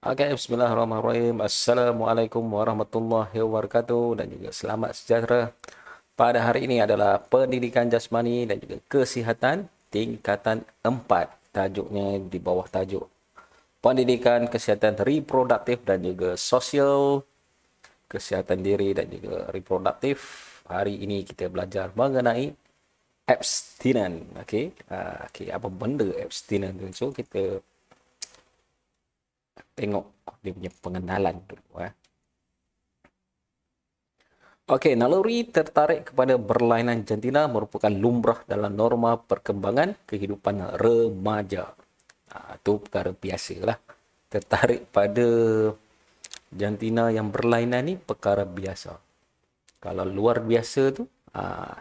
Oke, bismillahirrahmanirrahim. Assalamualaikum warahmatullahi wabarakatuh dan juga selamat sejahtera. Pada hari ini adalah pendidikan jasmani dan juga kesihatan tingkatan 4. Tajuknya di bawah tajuk pendidikan kesihatan reproduktif dan juga sosial, kesihatan diri dan juga reproduktif. Hari ini kita belajar mengenai abstinence. Okey. Okey, apa benda abstinence tu? So kita tengok dia punya pengenalan dulu. Okey, naluri tertarik kepada berlainan jantina merupakan lumrah dalam norma perkembangan kehidupan remaja. Itu perkara biasa lah. Tertarik pada jantina yang berlainan ni perkara biasa. Kalau luar biasa tu,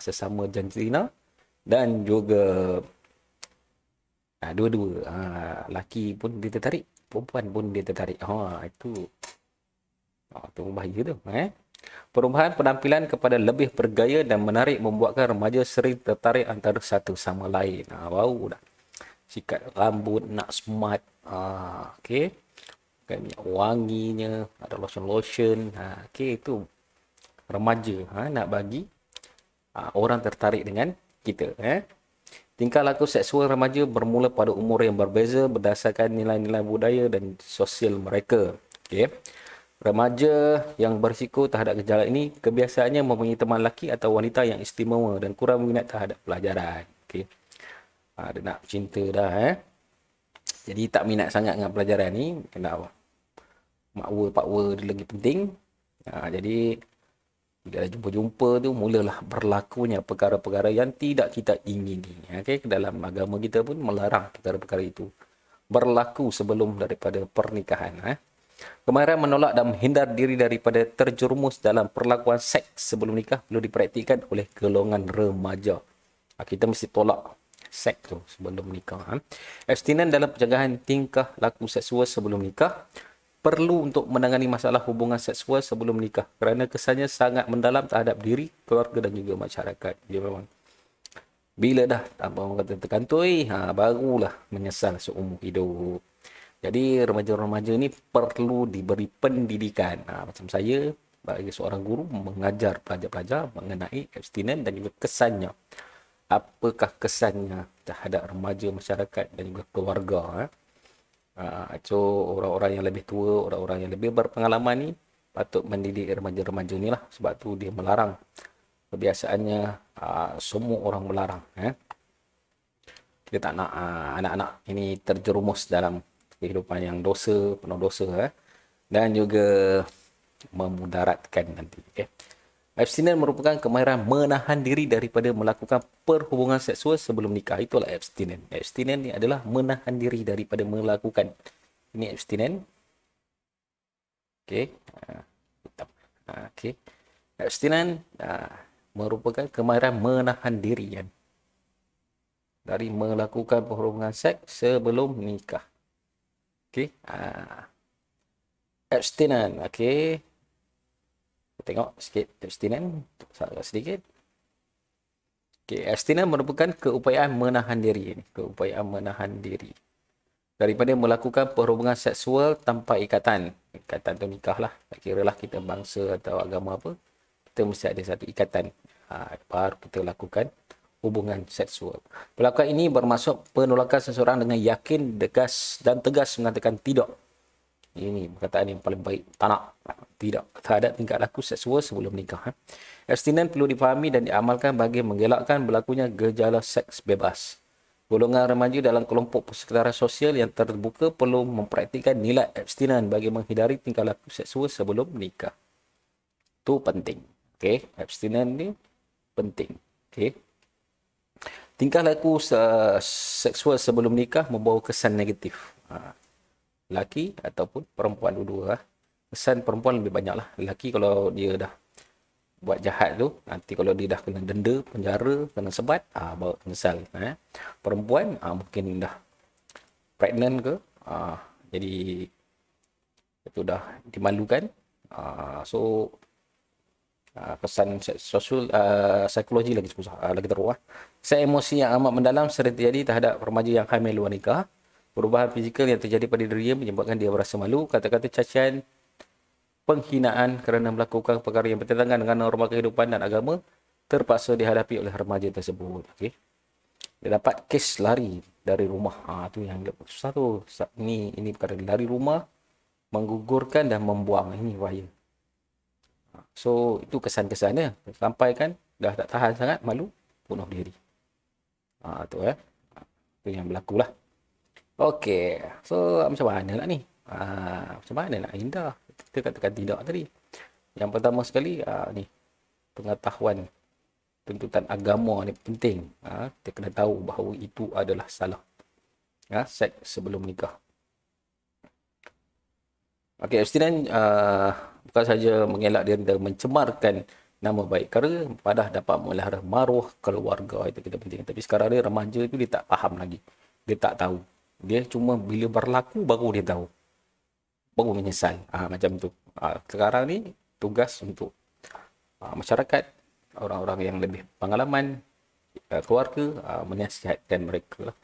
sesama jantina dan juga dua-dua. Laki pun dia tertarik, perempuan pun dia tertarik. Itu bahaya tu. Perubahan penampilan kepada lebih bergaya dan menarik membuatkan remaja sering tertarik antara satu sama lain. Baru dah. Sikat rambut, nak smart. Okey. Minyak wanginya, ada lotion-lotion. Okey, itu remaja. Nak bagi orang tertarik dengan kita. Tingkah laku seksual remaja bermula pada umur yang berbeza berdasarkan nilai-nilai budaya dan sosial mereka. Okey. Remaja yang berisiko terhadap gejala ini kebiasaannya mempunyai teman lelaki atau wanita yang istimewa dan kurang minat terhadap pelajaran. Okey. Dia nak cinta dah. Jadi tak minat sangat dengan pelajaran ni. Kenapa? Makwa, pakwa dia lagi penting. Jadi bila dah jumpa-jumpa tu mulalah berlakunya perkara-perkara yang tidak kita ingini. Okey, dalam agama kita pun melarang perkara-perkara itu berlaku sebelum daripada pernikahan. Kemahiran menolak dan menghindar diri daripada terjerumus dalam perlakuan seks sebelum nikah perlu dipraktikkan oleh golongan remaja. Kita mesti tolak seks tu sebelum nikah. Abstinens dalam pencegahan tingkah laku seksual sebelum nikah perlu untuk menangani masalah hubungan seksual sebelum nikah kerana kesannya sangat mendalam terhadap diri, keluarga dan juga masyarakat. Dia memang bila dah orang kata terkantoi, barulah menyesal seumur hidup. Jadi remaja-remaja ni perlu diberi pendidikan. Macam saya bagi seorang guru mengajar pelajar-pelajar mengenai abstinens dan juga kesannya. Apakah kesannya terhadap remaja, masyarakat dan juga keluarga. So orang-orang yang lebih tua, orang-orang yang lebih berpengalaman ni patut mendidik remaja-remaja ni lah. Sebab tu dia melarang. Kebiasaannya semua orang melarang. Dia tak nak anak-anak ini terjerumus dalam kehidupan yang dosa, penuh dosa dan juga memudaratkan nanti. Abstinens merupakan kemahiran menahan diri daripada melakukan perhubungan seksual sebelum nikah. Itulah abstinens. Abstinens ni adalah menahan diri daripada melakukan. Ini abstinens. Okey. Okey. Abstinens merupakan kemahiran menahan diri dari melakukan perhubungan seks sebelum nikah. Okey. Abstinens. Okey. Tengok sikit abstinens. Sedikit. Okey. Abstinens merupakan keupayaan menahan diri. Keupayaan menahan diri daripada melakukan perhubungan seksual tanpa ikatan. Ikatan tu nikah lah. Tak kira lah kita bangsa atau agama apa. Kita mesti ada satu ikatan. Baru kita lakukan hubungan seksual. Perlakuan ini bermaksud penolakan seseorang dengan yakin, tegas dan tegas mengatakan tidak. Ini perkataan yang paling baik. Tak nak. Tidak. Terhadap tingkah laku seksual sebelum nikah. Abstinens perlu difahami dan diamalkan bagi mengelakkan berlakunya gejala seks bebas. Golongan remaja dalam kelompok persekitaran sosial yang terbuka perlu mempraktikkan nilai abstinens bagi menghindari tingkah laku seksual sebelum nikah. Itu penting. Okey, abstinens ni penting. Okey. Tingkah laku seksual sebelum nikah membawa kesan negatif. Lelaki ataupun perempuan dua-dua. Kesan perempuan lebih banyak lah. Lelaki kalau dia dah buat jahat tu, nanti kalau dia dah kena denda, penjara, kena sebat, bawa menyesal. Perempuan mungkin dah pregnant ke, jadi itu dah dimalukan. So kesan sosial, psikologi lagi susah, lagi teruk. Kesan emosi yang amat mendalam sering terjadi terhadap remaja yang hamil luar nikah. Perubahan fizikal yang terjadi pada dirinya menyebabkan dia merasa malu. Kata-kata cacian, penghinaan kerana melakukan perkara yang bertentangan dengan norma kehidupan dan agama terpaksa dihadapi oleh remaja tersebut. Okey. Dia dapat kes lari dari rumah. Tu yang susah tu. Ini perkara lari rumah, menggugurkan dan membuang. Ini bahaya. So, itu kesan-kesannya. Sampai kan dah tak tahan sangat, malu, bunuh diri. Tu tu yang berlaku lah. Okey. So, macam mana nak ni? Macam mana nak indah? Kita katakan tidak tadi. Yang pertama sekali, ni. Pengetahuan tuntutan agama ni penting. Kita kena tahu bahawa itu adalah salah. Seks sebelum nikah. Okey, abstinens bukan saja mengelak dia dan mencemarkan nama baik kerana padah dapat memelihara maruah keluarga. Itu kita penting. Tapi sekarang ni remaja tu dia tak faham lagi. Dia tak tahu. Dia cuma bila berlaku baru dia tahu. Baru menyesal. Macam tu. Sekarang ni tugas untuk masyarakat, orang-orang yang lebih pengalaman, keluarga, menasihatkan mereka lah.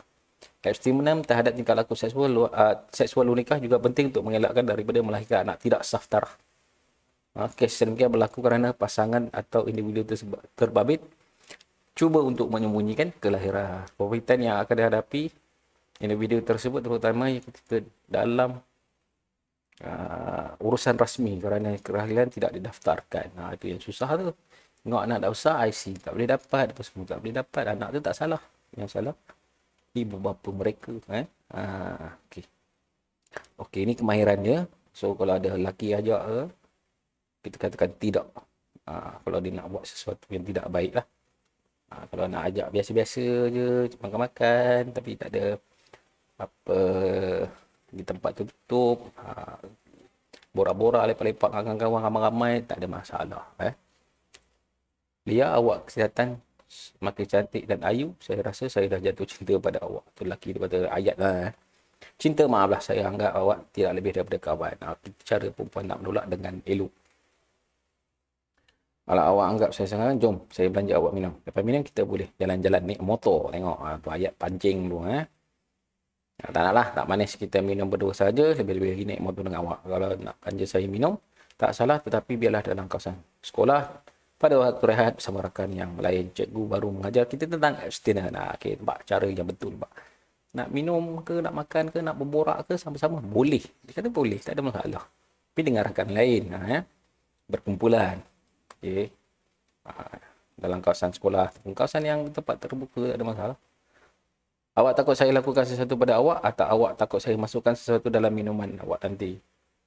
Abstinens terhadap tingkah laku seksual luar nikah juga penting untuk mengelakkan daripada melahirkan anak tidak sah tarah. Kes demikian berlaku kerana pasangan atau individu terbabit cuba untuk menyembunyikan kelahiran. Perbuatan yang akan dihadapi individu tersebut terutama yang ketika dalam urusan rasmi kerana kelahiran tidak didaftarkan. Itu yang susah tu. Tengok anak dah besar, IC tak boleh dapat, apa semua tak boleh dapat. Anak tu tak salah. Yang salah ibu bapa mereka. Okey. Okey, ni kemahiran dia. So, kalau ada lelaki ajak, kita katakan tidak. Kalau dia nak buat sesuatu yang tidak baik lah. Kalau nak ajak biasa-biasa je, makan-makan, tapi tak ada apa di tempat tutup, borak-borak, lepak-lepak dengan kawan-kawan ramai-ramai, tak ada masalah. Lia, awak kesihatan makin cantik dan ayu, saya rasa saya dah jatuh cinta pada awak. Itu lelaki daripada ayat lah. Cinta, maaflah, saya anggap awak tidak lebih daripada kawan. Cara perempuan nak menolak dengan elok. Kalau awak anggap saya sangat, jom saya belanja awak minum. Lepas minum kita boleh jalan-jalan naik motor. Tengok tu ayat pancing tu. Tak naklah, tak manis kita minum berdua saja, lebih-lebih lagi naik motor dengan awak. Kalau nak belanja saya minum, tak salah, tetapi biarlah dalam kawasan sekolah. Pada waktu rehat bersama rakan yang lain, cikgu baru mengajar kita tentang abstinens. Okey, nampak cara yang betul. Nampak. Nak minum ke, nak makan ke, nak berborak ke, sama-sama boleh. Dia kata boleh, tak ada masalah. Tapi dengan rakan lain, berkumpulan. Okey. Dalam kawasan sekolah, kawasan yang tempat terbuka, tak ada masalah. Awak takut saya lakukan sesuatu pada awak atau awak takut saya masukkan sesuatu dalam minuman awak nanti?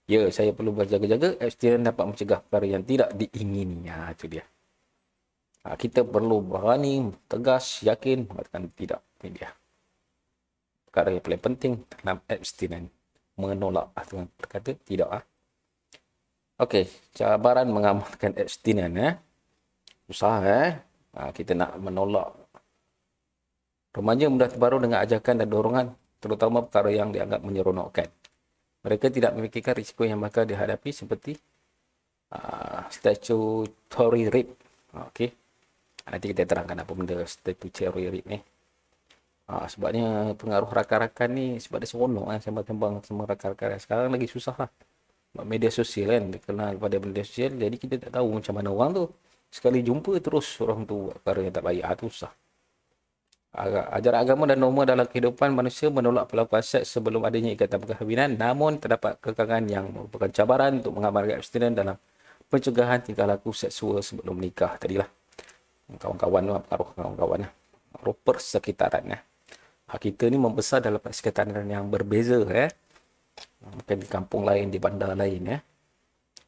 Ya, saya perlu berjaga-jaga. Abstinens dapat mencegah perkara yang tidak diingini. Itu dia. Kita perlu berani, tegas, yakin, mengatakan tidak. Ini dia. Perkara yang paling penting dalam abstinens. Menolak. Tuan berkata tidak. Okey, cabaran mengamalkan abstinens. Susah. Kita nak menolak. Remaja mudah terbaru dengan ajakan dan dorongan, terutama perkara yang dianggap menyeronokkan. Mereka tidak memikirkan risiko yang bakal dihadapi seperti statutory rape. Okey. Nanti kita terangkan apa benda statutory rape ni. Sebabnya pengaruh rakan-rakan ni sebab dia seronok sembang-sembang sama rakan-rakan. Sekarang lagi susah lah. Media sosial kan, dia kenal pada media sosial, jadi kita tak tahu macam mana orang tu. Sekali jumpa terus orang tu buat perkara yang tak baik. Itu susah. Ajaran agama dan norma dalam kehidupan manusia menolak pelakuan seks sebelum adanya ikatan perkahwinan, namun terdapat kekangan yang merupakan cabaran untuk mengamalkan abstinens dalam pencegahan tingkah laku seksual sebelum nikah. Tadilah kawan-kawan tu, pengaruh kawan-kawan pengaruh persekitaran. Kita ni membesar dalam persekitaran yang berbeza. Mungkin di kampung lain, di bandar lain.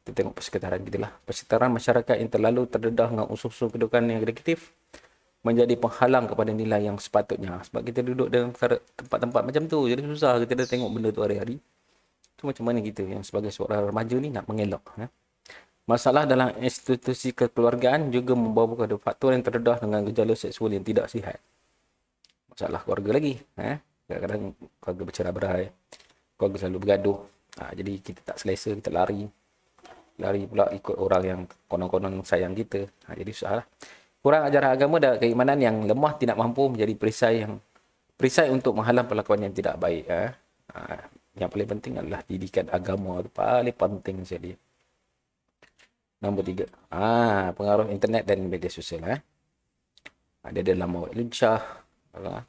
Kita tengok persekitaran kita lah. Persekitaran masyarakat yang terlalu terdedah dengan unsur-unsur kedudukan yang negatif menjadi penghalang kepada nilai yang sepatutnya. Sebab kita duduk dalam tempat-tempat macam tu, jadi susah kita dah tengok benda tu hari-hari. Tu macam mana kita yang sebagai seorang remaja ni nak mengelak. Masalah dalam institusi kekeluargaan juga membawa kepada faktor yang terdedah dengan gejala seksual yang tidak sihat. Masalah keluarga lagi. Kadang-kadang keluarga bercerai-berai, keluarga selalu bergaduh. Jadi kita tak selesa, kita lari pula ikut orang yang konon-konon sayang kita. Jadi susah lah. Kurang ajaran agama dan keimanan yang lemah tidak mampu menjadi perisai untuk menghalang perlakuan yang tidak baik. Yang paling penting adalah didikan agama, itu paling penting sekali. Nombor 3, pengaruh internet dan media sosial. Dia adalah mawar lincah.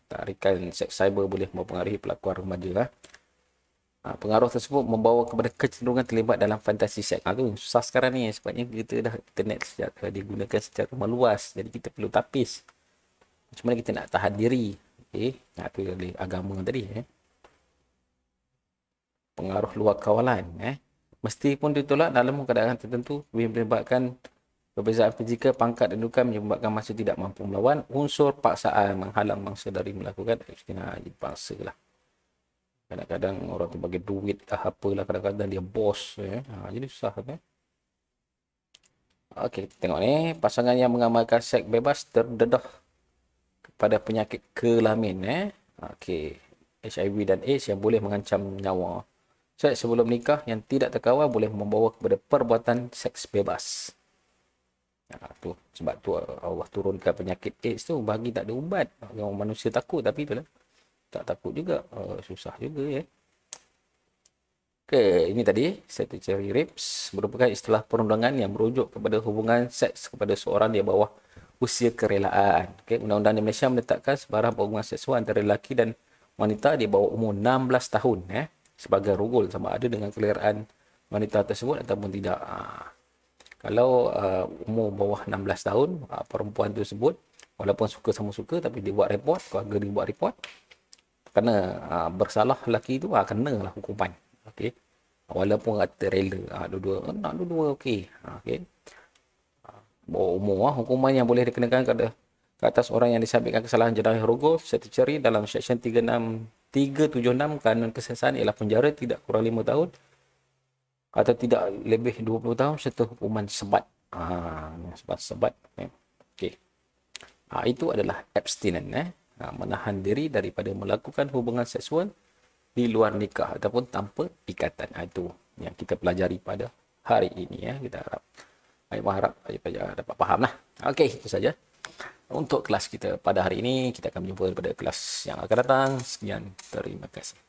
Tarikan seks cyber boleh mempengaruhi pelakuan remaja. Pengaruh tersebut membawa kepada kecenderungan terlibat dalam fantasi seks. Tu susah sekarang ni sebabnya kita dah internet digunakan secara meluas. Jadi kita perlu tapis. Macam mana kita nak tahan diri. Okey, tu dari agama tadi. Pengaruh luar kawalan. Mesti pun ditolak dalam keadaan tertentu menyebabkan perbezaan fizikal, pangkat dan dudukan menyebabkan mangsa tidak mampu melawan. Unsur paksaan menghalang mangsa dari melakukan aktiviti paksa lah. Kadang-kadang orang tu bagi duit apalah, kadang-kadang dia bos. Jadi susah. Okey, kita tengok ni. Pasangan yang mengamalkan seks bebas terdedah kepada penyakit kelamin. Okey, HIV dan AIDS yang boleh mengancam nyawa. Seks sebelum nikah yang tidak terkawal boleh membawa kepada perbuatan seks bebas. Sebab tu Allah turunkan penyakit AIDS tu bagi tak ada ubat. Orang manusia takut, tapi itulah tak takut juga. Susah juga ya. Okey, ini tadi statutory rapes merupakan istilah perundangan yang merujuk kepada hubungan seks kepada seorang di bawah usia kerelaan. Okey, undang-undang di Malaysia menetapkan sebarang hubungan seksual antara lelaki dan wanita di bawah umur 16 tahun sebagai rogol, sama ada dengan kerelaan wanita tersebut ataupun tidak. Kalau umur bawah 16 tahun, perempuan tersebut walaupun suka sama suka tapi dia buat report, keluarga dia buat report, kena bersalah lelaki itu, kenalah hukuman. Okey, walaupun kata rela, dua-dua okey. Okey, bawah umur, hukuman yang boleh dikenakan ke atas orang yang disabitkan kesalahan jenayah rogol statutory dalam seksyen 376 Kanun Kesesahan ialah penjara tidak kurang 5 tahun atau tidak lebih 20 tahun serta hukuman sebat. Sebat. Okey. Itu adalah abstinent, menahan diri daripada melakukan hubungan seksual di luar nikah ataupun tanpa ikatan. Itu yang kita pelajari pada hari ini. Kita harap dapat faham lah. Okey, itu saja untuk kelas kita pada hari ini. Kita akan berjumpa pada kelas yang akan datang. Sekian, terima kasih.